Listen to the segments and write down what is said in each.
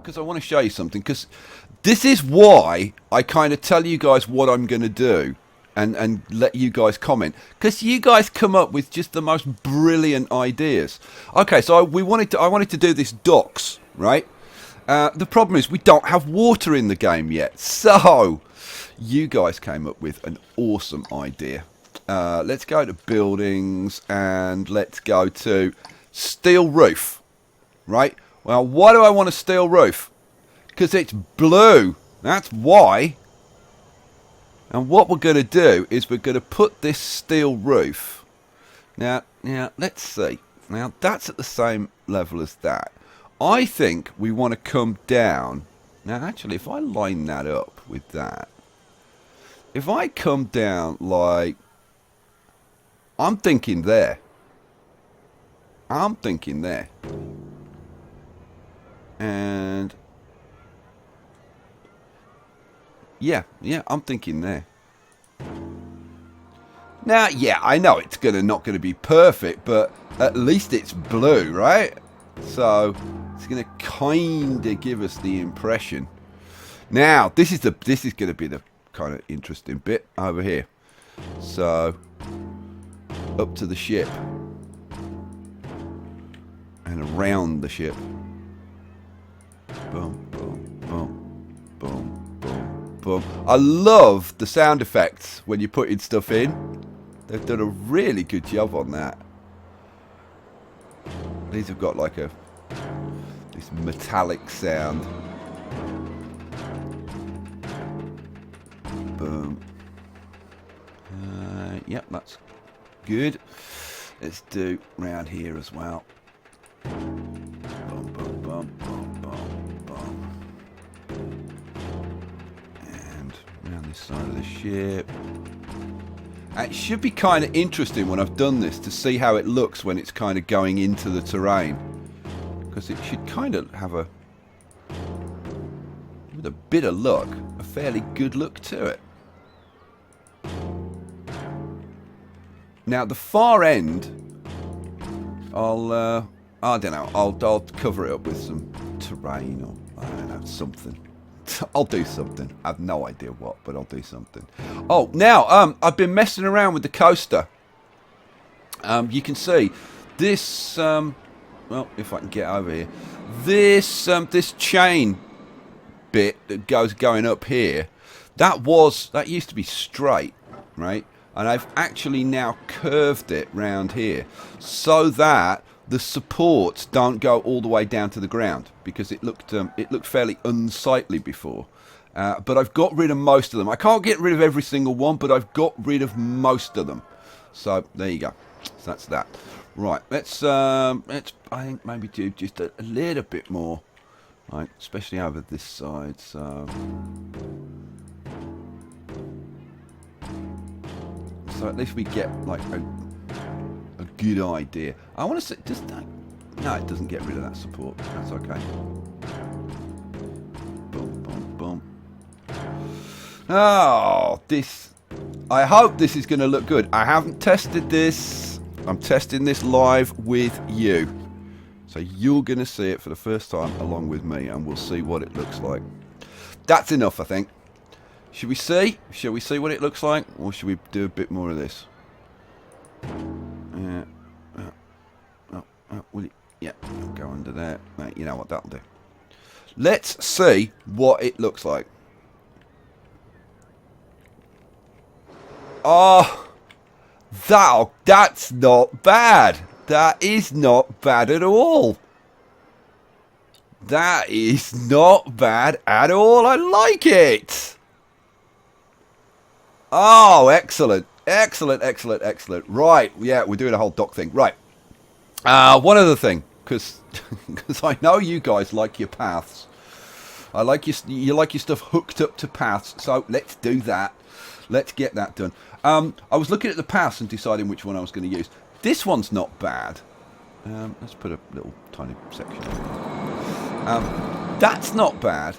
because I want to show you something, because this is why I kind of tell you guys what I'm going to do and let you guys comment, because you guys come up with just the most brilliant ideas. Okay, so I wanted to do this docks, right? The problem is we don't have water in the game yet, so you guys came up with an awesome idea. Let's go to buildings and let's go to steel roof, right? Well, why do I want a steel roof? Because it's blue. That's why. And what we're going to do is we're going to put this steel roof. Now, let's see. Now, that's at the same level as that. I think we want to come down. Now, actually, if I line that up with that. If I come down like... I'm thinking there. I'm thinking there. And yeah, I'm thinking there. Now, yeah, I know it's not gonna be perfect, but at least it's blue, right? So it's gonna kind of give us the impression. Now, this is gonna be the kind of interesting bit over here. So up to the ship and around the ship. Boom, boom, boom, boom, boom, boom. I love the sound effects when you're putting stuff in. They've done a really good job on that. These have got like this metallic sound. Boom. Yep, that's good. Let's do round here as well. Boom, boom, boom, boom, boom, boom. And around this side of the ship. It should be kind of interesting when I've done this to see how it looks when it's kind of going into the terrain. Because it should kind of have with a bit of luck, a fairly good look to it. Now the far end, I don't know, I'll cover it up with some terrain or I don't know, something. I'll do something. I have no idea what, but I'll do something. Oh, now I've been messing around with the coaster. You can see this. Well, if I can get over here, this chain bit that going up here. That used to be straight, right? And I've actually now curved it round here so that the supports don't go all the way down to the ground, because it looked fairly unsightly before. But I've got rid of most of them. I can't get rid of every single one, but I've got rid of most of them. So there you go. So that's that. Right. Let's I think maybe do just a little bit more, right? Especially over this side. So at least we get like a good idea. I want to say just that. No, it doesn't get rid of that support. That's okay. Boom, boom, boom. Oh, this. I hope this is going to look good. I haven't tested this. I'm testing this live with you. So you're going to see it for the first time along with me, and we'll see what it looks like. That's enough, I think. Should we see? Shall we see what it looks like? Or should we do a bit more of this? Yeah. Will it? Yeah, I'll go under there. Mate, you know what, that'll do. Let's see what it looks like. Oh, that's not bad. That is not bad at all. That is not bad at all. I like it. Oh, excellent. Excellent, excellent, excellent. Right, yeah, we're doing a whole dock thing. Right. One other thing, because I know you guys like your paths. You like your stuff hooked up to paths, so let's do that. Let's get that done. I was looking at the paths and deciding which one I was going to use. This one's not bad. Let's put a little tiny section. That's not bad.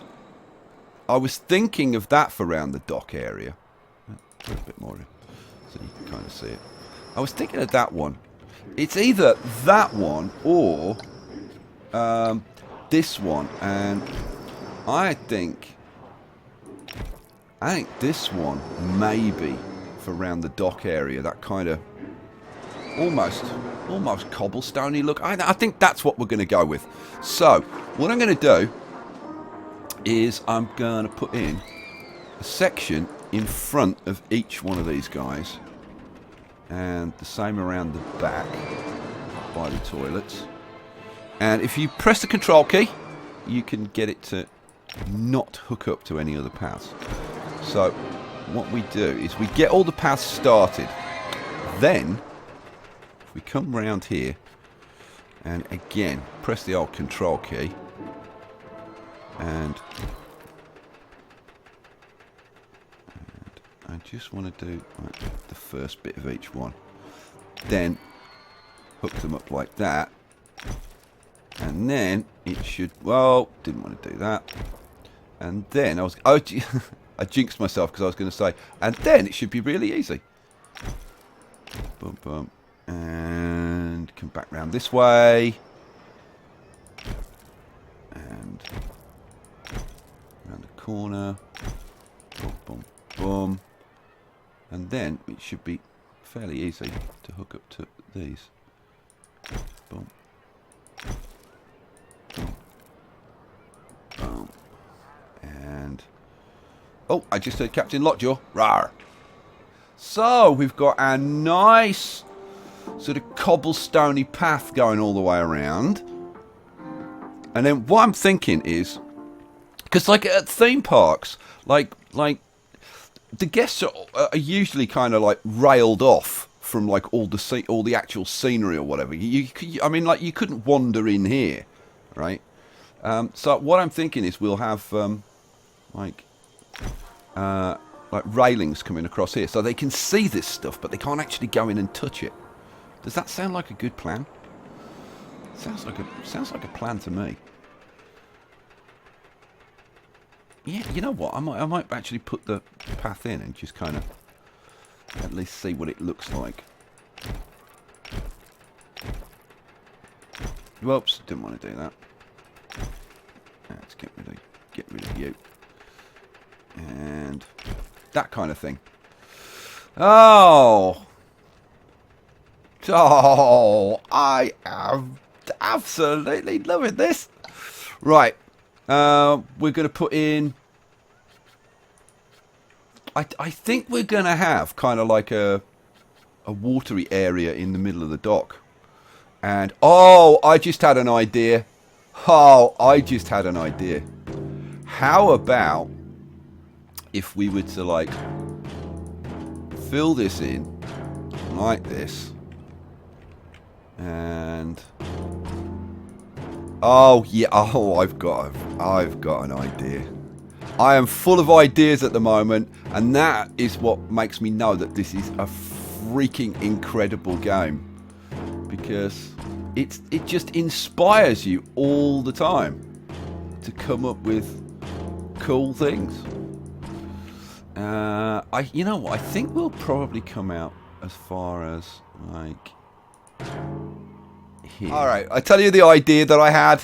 I was thinking of that for around the dock area. Put a bit more in so you can kind of see it. I was thinking of that one. It's either that one or this one, and I think this one maybe for around the dock area, that kind of almost cobblestoney look. I think that's what we're going to go with. So what I'm going to do is I'm going to put in a section in front of each one of these guys, and the same around the back by the toilets. And if you press the control key, you can get it to not hook up to any other paths. So what we do is we get all the paths started. Then if we come round here and again press the old control key, and I just want to do the first bit of each one, then hook them up like that, and then it should, well, didn't want to do that, and then I jinxed myself because I was going to say, and then it should be really easy. Boom, boom, and come back round this way, and around the corner, boom, boom, boom, and then it should be fairly easy to hook up to these. Boom, boom, boom, and oh, I just heard Captain Lockjaw. Rawr. So we've got our nice sort of cobblestoney path going all the way around. And then what I'm thinking is, because like at theme parks, like the guests are usually kind of like railed off from like all the actual scenery or whatever. I mean, like you couldn't wander in here, right? So what I'm thinking is we'll have like railings coming across here, so they can see this stuff, but they can't actually go in and touch it. Does that sound like a good plan? Sounds like a plan to me. Yeah, you know what? I might actually put the path in and just kind of at least see what it looks like. Whoops, didn't want to do that. Let's get rid of you. And that kind of thing. Oh, I am absolutely loving this. Right, we're going to put in, I think we're going to have kind of like a watery area in the middle of the dock. And, oh, I just had an idea. How about if we were to like fill this in like this, and oh yeah, I've got an idea. I am full of ideas at the moment, and that is what makes me know that this is a freaking incredible game, because it just inspires you all the time to come up with cool things. You know what? I think we'll probably come out as far as like here. All right, I tell you the idea that I had.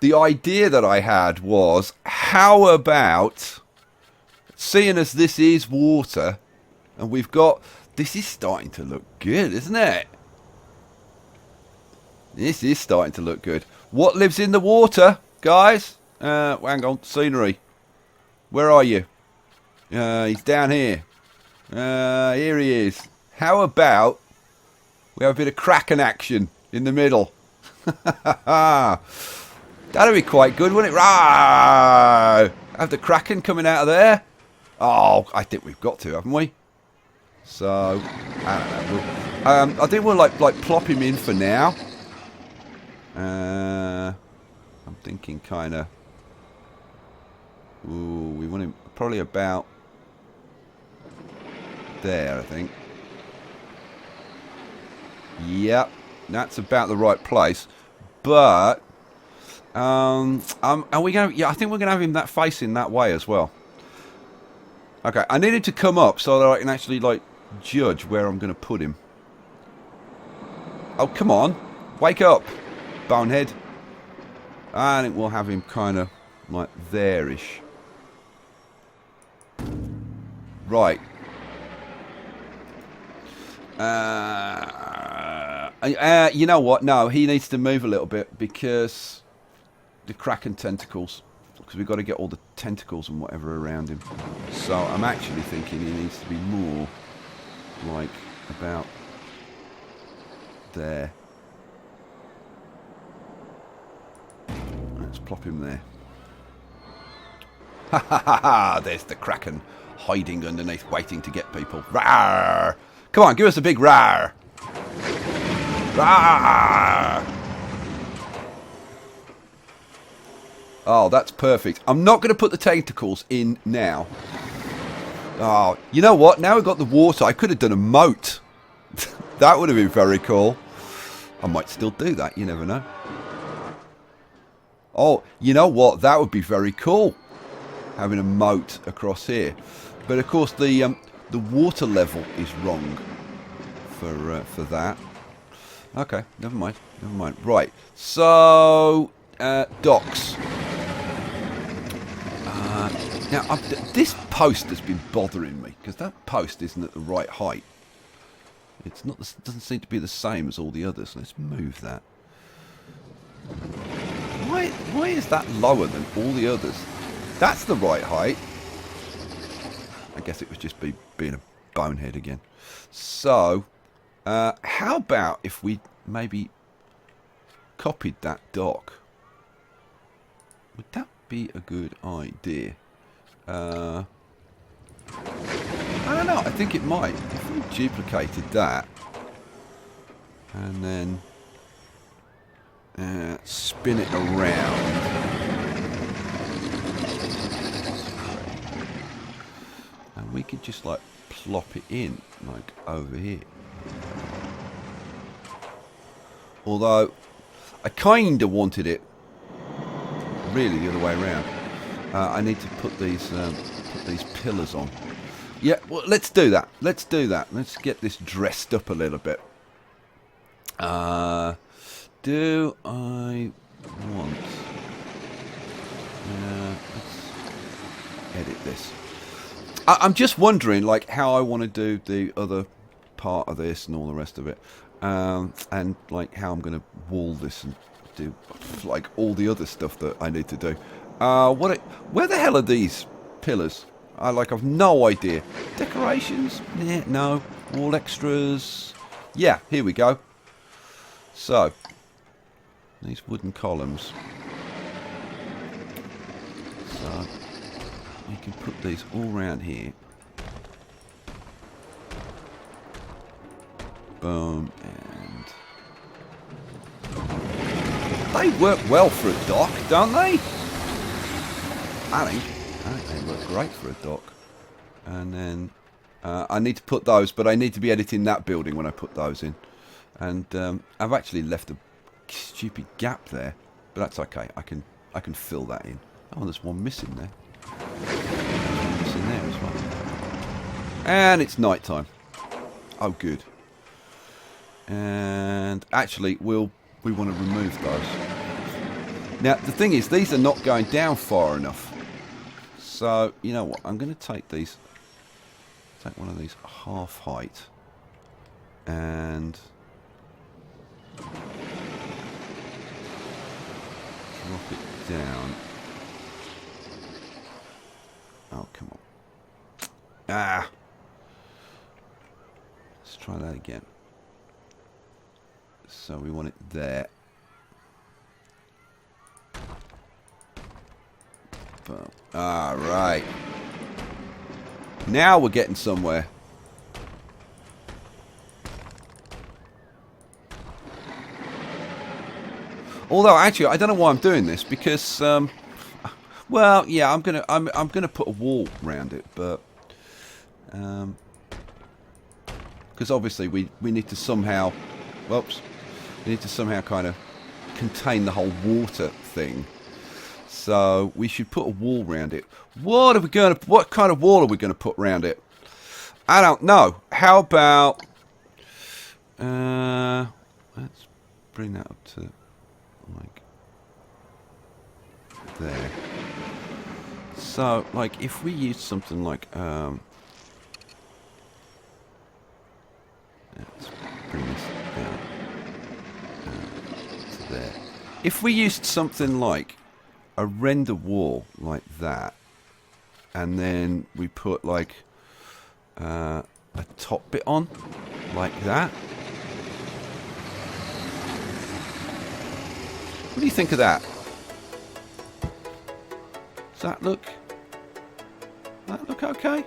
The idea that I had was, how about, seeing as this is water, and we've got, this is starting to look good, isn't it? This is starting to look good. What lives in the water, guys? Hang on, scenery. Where are you? He's down here. Here he is. How about we have a bit of Kraken action in the middle? That'd be quite good, wouldn't it? Rawr! Have the Kraken coming out of there. Oh, I think we've got to, haven't we? So, I don't know. I think we'll like plop him in for now. I'm thinking kind of. Ooh, we want him probably about there, I think. Yep, that's about the right place. But are we going? Yeah, I think we're going to have him that facing that way as well. Okay, I need him to come up so that I can actually like judge where I'm going to put him. Oh, come on, wake up, bonehead. I think we'll have him kind of like there-ish. Right. You know what? No, he needs to move a little bit because the Kraken tentacles. Because we've got to get all the tentacles and whatever around him. So I'm actually thinking he needs to be more like about there. Let's plop him there. Ha ha ha ha! There's the Kraken hiding underneath, waiting to get people. Rawr! Come on, give us a big rawr! Rawr! Oh, that's perfect. I'm not going to put the tentacles in now. Oh, you know what? Now we've got the water. I could have done a moat. That would have been very cool. I might still do that. You never know. Oh, you know what? That would be very cool. Having a moat across here. But of course the water level is wrong for that. Okay, never mind. Never mind. Right. So docks. Now this post has been bothering me because that post isn't at the right height. It's not. Doesn't seem to be the same as all the others. Let's move that. Why is that lower than all the others? That's the right height. I guess it was just being a bonehead again. So, how about if we maybe copied that dock? Would that be a good idea? I don't know. I think it might. If we duplicated that and then spin it around. And we could just like plop it in like over here. Although I kind of wanted it really the other way around. I need to put these pillars on. Yeah, well, let's do that. Let's do that. Let's get this dressed up a little bit. Do I want? Let's edit this. I'm just wondering, like, how I want to do the other part of this and all the rest of it, and like how I'm going to wall this and do like all the other stuff that I need to do. Where the hell are these pillars? I've no idea. Decorations? Yeah, no. Wall extras. Yeah, here we go. So these wooden columns. So you can put these all around here. Boom, and they work well for a dock, don't they? I think they work great for a dock. And then I need to put those, but I need to be editing that building when I put those in. And I've actually left a stupid gap there, but that's okay. I can fill that in. Oh, there's one missing there. There's one missing there as well. And it's night time. Oh, good. And actually, we want to remove those. Now, the thing is, these are not going down far enough. So, you know what? I'm going to take one of these half height and drop it down. Oh, come on. Ah! Let's try that again. So we want it there. Boom. All right. Now we're getting somewhere. Although actually, I don't know why I'm doing this because, well, yeah, I'm gonna put a wall around it, but because obviously we need to somehow, whoops, we need to somehow kind of contain the whole water thing. So we should put a wall around it. What kind of wall are we gonna put around it? I don't know. How about let's bring that up to like there. So, like, if we use something like, let's bring this down to there. If we used something like a render wall like that, and then we put like a top bit on like that. What do you think of that? Does that look okay?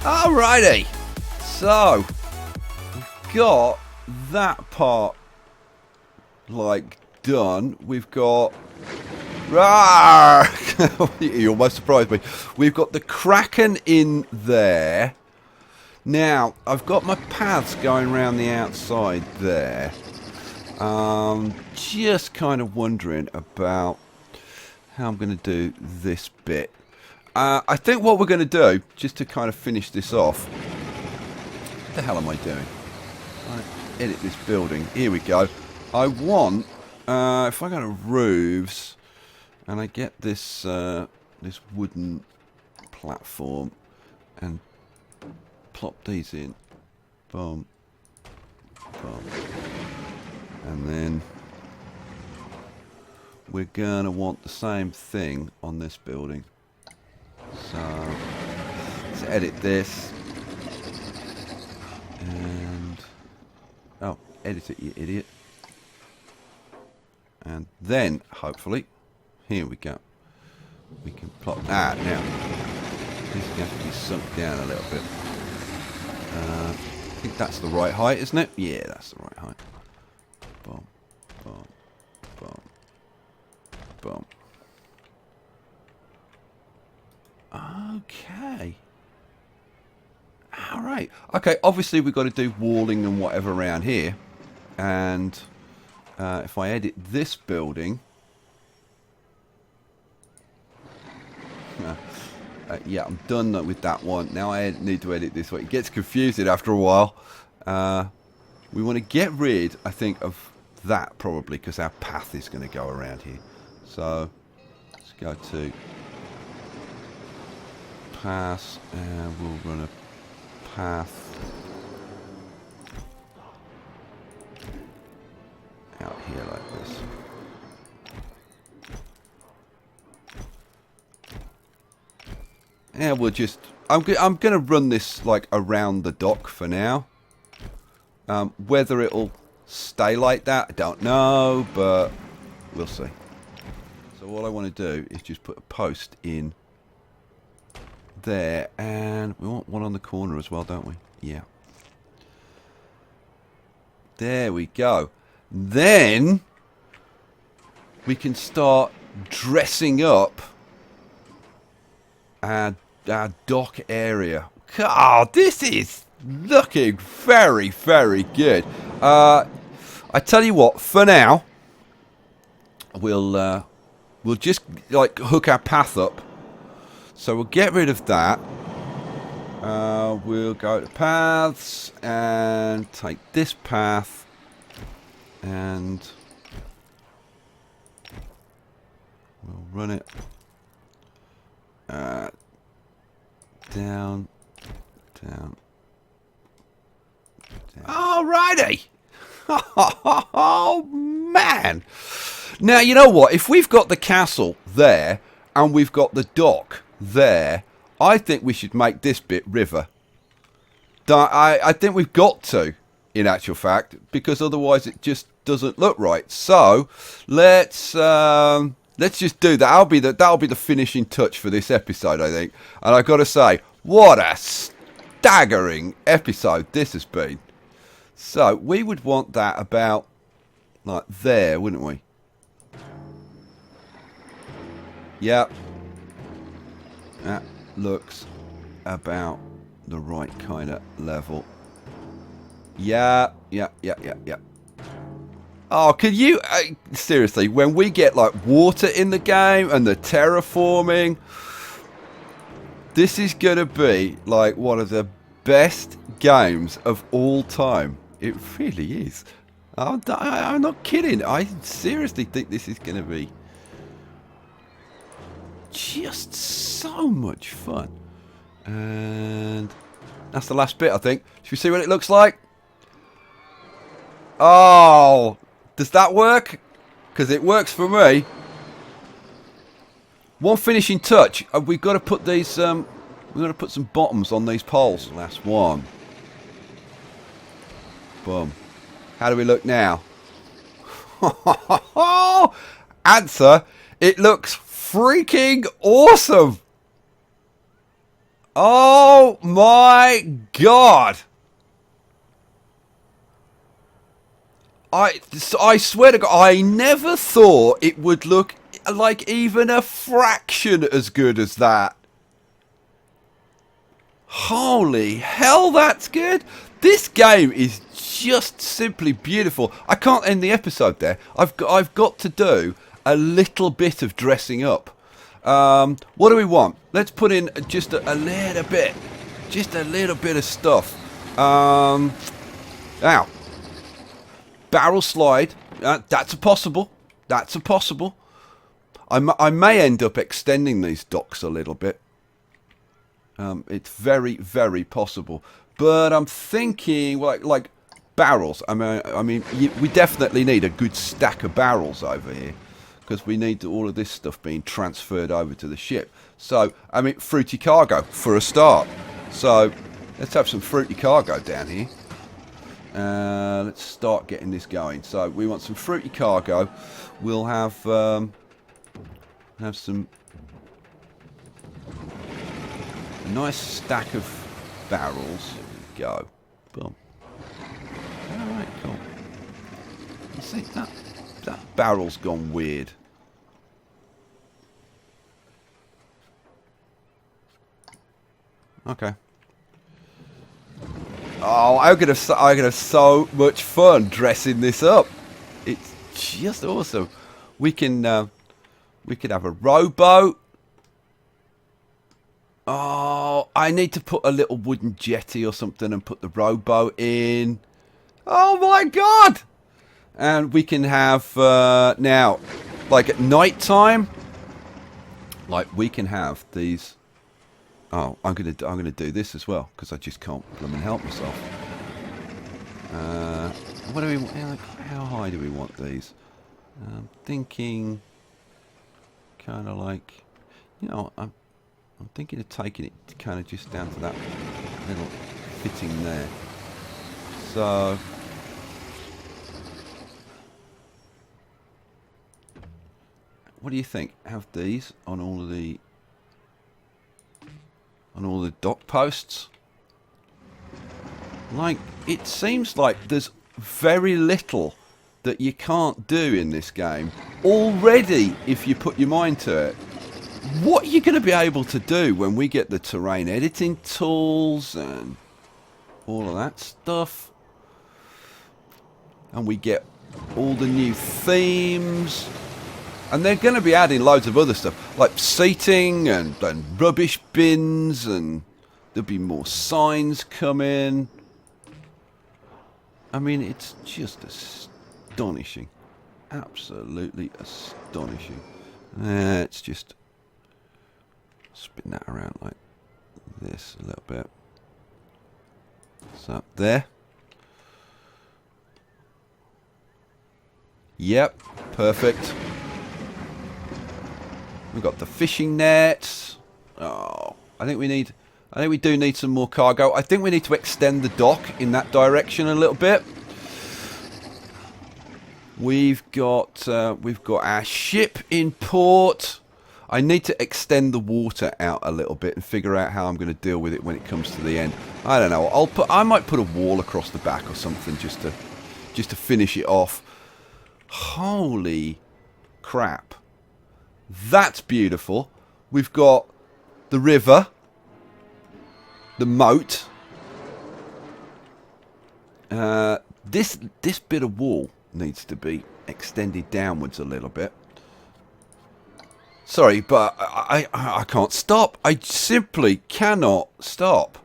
Alrighty, so we've got that part like done. We've got you almost surprised me. We've got the Kraken in there. Now I've got my paths going around the outside there. Just kind of wondering about how I'm going to do this bit. I think what we're going to do, just to kind of finish this off... What the hell am I doing? Right, edit this building. Here we go. I want, if I go to roofs, and I get this this wooden platform, and plop these in. Boom. Boom. And then we're going to want the same thing on this building. So, let's edit this. And, oh, edit it, you idiot. And then, hopefully, here we go. We can plot that. Now, this is going to have to be sunk down a little bit. I think that's the right height, isn't it? Yeah, that's the right height. Boom, boom, boom, boom. Okay. Alright. Okay, obviously we've got to do walling and whatever around here. And if I edit this building... yeah, I'm done with that one. Now I need to edit this one. It gets confusing after a while. We want to get rid, I think, of that probably, because our path is going to go around here. So, let's go to... pass, and we'll run a path out here like this. Yeah, we'll just... I'm going to run this like around the dock for now. Whether it'll stay like that, I don't know, but we'll see. So all I want to do is just put a post in there, and we want one on the corner as well, don't we? Yeah. There we go. Then we can start dressing up our dock area. God, this is looking very, very good. I tell you what, for now, we'll just like hook our path up. So we'll get rid of that. We'll go to paths and take this path and We'll run it. Down. Down. Alrighty. Oh, man. Now, you know what? If we've got the castle there and we've got the dock there, I think we should make this bit river. I think we've got to, in actual fact, because otherwise it just doesn't look right. So let's just do that. That'll be the finishing touch for this episode, I think. And I've got to say, what a staggering episode this has been. So we would want that about like there, wouldn't we? Yep. That looks about the right kind of level. Yeah. Oh, can you... seriously, when we get, like, water in the game and the terraforming, this is going to be, like, one of the best games of all time. It really is. I'm not kidding. I seriously think this is going to be just so much fun. And that's the last bit, I think. Should we see what it looks like? Oh... Does that work? Because it works for me. One finishing touch. We've got to put these. We've got to put some bottoms on these poles. Last one. Boom. How do we look now? Answer. It looks freaking awesome. Oh my god. I swear to God, I never thought it would look like even a fraction as good as that. Holy hell, that's good. This game is just simply beautiful. I can't end the episode there. I've got to do a little bit of dressing up. What do we want? Let's put in just a little bit. Just a little bit of stuff. Now. Barrel slide. That's a possible. That's a possible. I may end up extending these docks a little bit. It's very, very possible. But I'm thinking like barrels. I mean, we definitely need a good stack of barrels over here because we need all of this stuff being transferred over to the ship. So, I mean, fruity cargo for a start. So, let's have some fruity cargo down here. Let's start getting this going. So we want some fruity cargo. We'll have some a nice stack of barrels. There we go. Boom. All right, cool. You see that barrel's gone weird. Okay. Oh, I'm gonna have so much fun dressing this up. It's just awesome. We can have a rowboat. Oh, I need to put a little wooden jetty or something and put the rowboat in. Oh my god! And we can have now, like at night time, like we can have these. Oh, I'm gonna do this as well because I just can't blooming help myself. What do we? How high do we want these? I'm thinking, kind of like, you know, I'm thinking of taking it kind of just down to that little fitting there. So. What do you think? Have these on all the dock posts? Like, it seems like there's very little that you can't do in this game already if you put your mind to it. What are you going to be able to do when we get the terrain editing tools and all of that stuff? And we get all the new themes. And they're going to be adding loads of other stuff, like seating and rubbish bins, and there'll be more signs coming. I mean, it's just astonishing. Absolutely astonishing. Let's just spin that around like this a little bit. So there. Yep, perfect. We've got the fishing nets. Oh, I think we do need some more cargo. I think we need to extend the dock in that direction a little bit. We've got our ship in port. I need to extend the water out a little bit and figure out how I'm going to deal with it when it comes to the end. I don't know. I might put a wall across the back or something just to finish it off. Holy crap. That's beautiful. We've got the river, the moat. This bit of wall needs to be extended downwards a little bit. Sorry, but I can't stop. I simply cannot stop.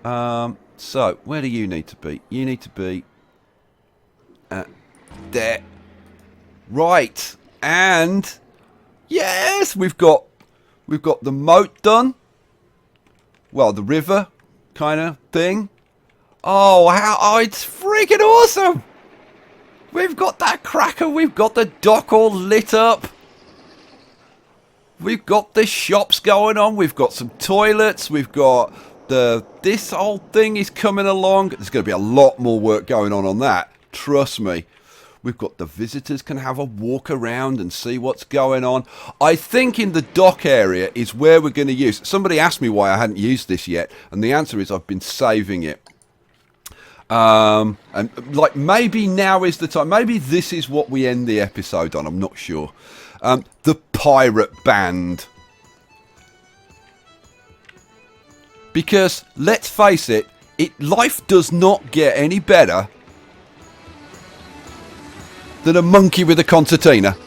So, where do you need to be? You need to be there. Right. And yes, we've got the moat done. Well, the river kind of thing. Oh, it's freaking awesome. We've got that cracker. We've got the dock all lit up. We've got the shops going on. We've got some toilets. We've got this whole thing is coming along. There's going to be a lot more work going on that. Trust me. We've got the visitors can have a walk around and see what's going on. I think in the dock area is where we're going to use. Somebody asked me why I hadn't used this yet, and the answer is I've been saving it. And like maybe now is the time. Maybe this is what we end the episode on. I'm not sure. The pirate band. Because let's face it, life does not get any better than a monkey with a concertina.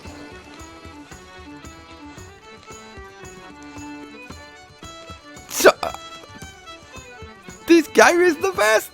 So, this game is the best.